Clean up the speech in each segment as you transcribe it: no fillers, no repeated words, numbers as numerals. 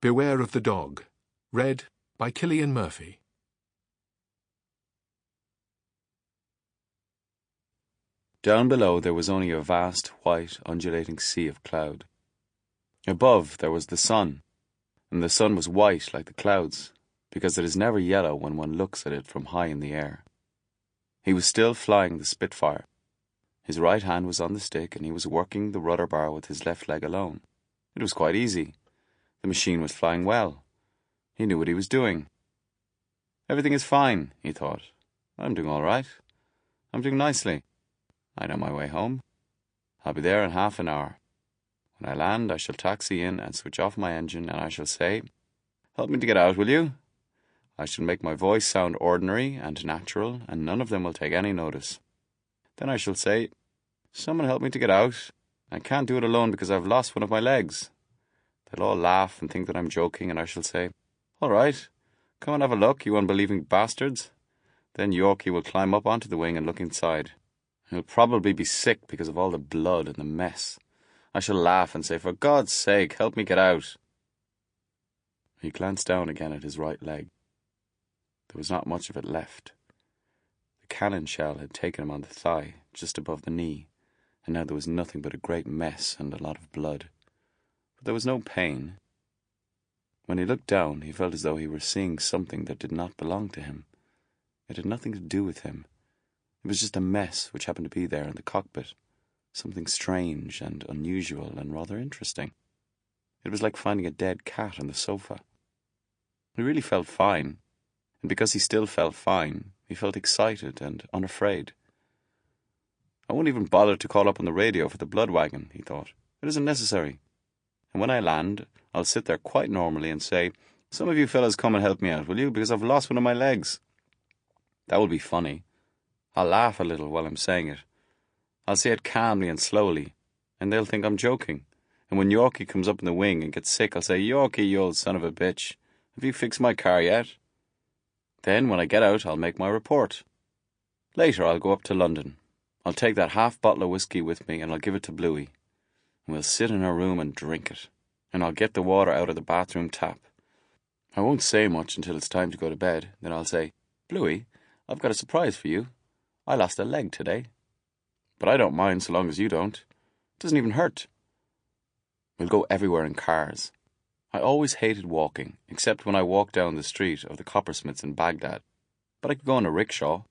Beware of the Dog. Read by Cillian Murphy. Down below there was only a vast, white, undulating sea of cloud. Above there was the sun, and the sun was white like the clouds, because it is never yellow when one looks at it from high in the air. He was still flying the Spitfire. His right hand was on the stick, and he was working the rudder bar with his left leg alone. It was quite easy. The machine was flying well. He knew what he was doing. Everything is fine, he thought. I'm doing all right. I'm doing nicely. I know my way home. I'll be there in half an hour. When I land, I shall taxi in and switch off my engine, and I shall say, "Help me to get out, will you?" I shall make my voice sound ordinary and natural, and none of them will take any notice. Then I shall say, "Someone help me to get out. I can't do it alone because I've lost one of my legs." They'll all laugh and think that I'm joking, and I shall say, "All right, come and have a look, you unbelieving bastards." Then Yorkie will climb up onto the wing and look inside. He'll probably be sick because of all the blood and the mess. I shall laugh and say, "For God's sake, help me get out." He glanced down again at his right leg. There was not much of it left. The cannon shell had taken him on the thigh, just above the knee, and now there was nothing but a great mess and a lot of blood. But there was no pain. When he looked down, he felt as though he were seeing something that did not belong to him. It had nothing to do with him. It was just a mess which happened to be there in the cockpit, something strange and unusual and rather interesting. It was like finding a dead cat on the sofa. He really felt fine, and because he still felt fine, he felt excited and unafraid. I won't even bother to call up on the radio for the blood wagon, he thought. It isn't necessary. And when I land, I'll sit there quite normally and say, "Some of you fellas come and help me out, will you, because I've lost one of my legs." That will be funny. I'll laugh a little while I'm saying it. I'll say it calmly and slowly, and they'll think I'm joking. And when Yorkie comes up in the wing and gets sick, I'll say, "Yorkie, you old son of a bitch, have you fixed my car yet?" Then, when I get out, I'll make my report. Later, I'll go up to London. I'll take that half bottle of whiskey with me, and I'll give it to Bluey. And we'll sit in her room and drink it. And I'll get the water out of the bathroom tap. I won't say much until it's time to go to bed. Then I'll say, "Bluey, I've got a surprise for you. I lost a leg today. But I don't mind so long as you don't. It doesn't even hurt." We'll go everywhere in cars. I always hated walking, except when I walked down the street of the coppersmiths in Baghdad. But I could go on a rickshaw.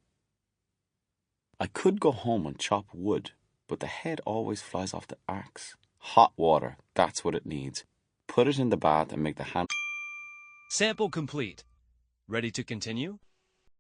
I could go home and chop wood, but the head always flies off the axe. Hot water, that's what it needs. Put it in the bath and make the hand... Sample complete. Ready to continue?